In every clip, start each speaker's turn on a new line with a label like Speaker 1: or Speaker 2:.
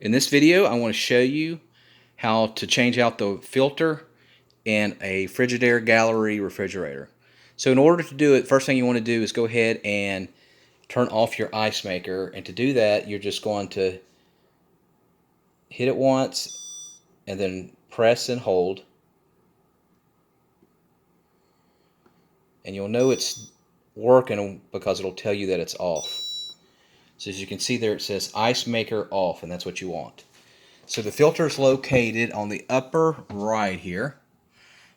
Speaker 1: In this video, I want to show you how to change out the filter in a Frigidaire Gallery refrigerator. So in order to do it, first thing you want to do is go ahead and turn off your ice maker. And to do that, you're just going to hit it once and then press and hold. And you'll know it's working because it'll tell you that it's off. So as you can see there, it says ice maker off, and that's what you want. So the filter is located on the upper right here.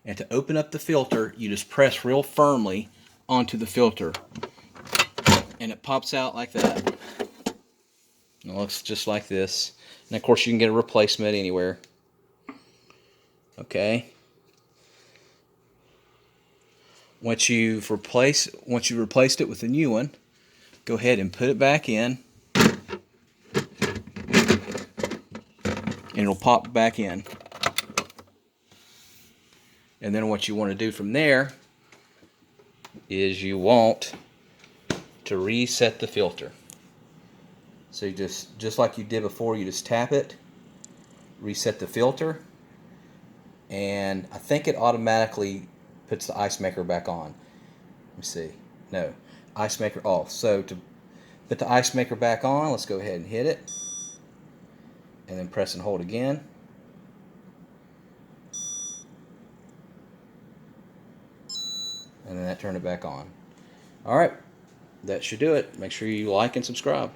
Speaker 1: And to open up the filter, you just press real firmly onto the filter. And it pops out like that. It looks just like this. And of course you can get a replacement anywhere. Okay. Once you've replaced it with a new one, go ahead and put it back in. And it'll pop back in. And then what you want to do from there is you want to reset the filter. So you just like you did before, you just tap it, reset the filter, and I think it automatically puts the ice maker back on. Let me see. No, ice maker off. So to put the ice maker back on, let's go ahead and hit it, and then press and hold again. And then that turned it back on. Alright, that should do it. Make sure you like and subscribe.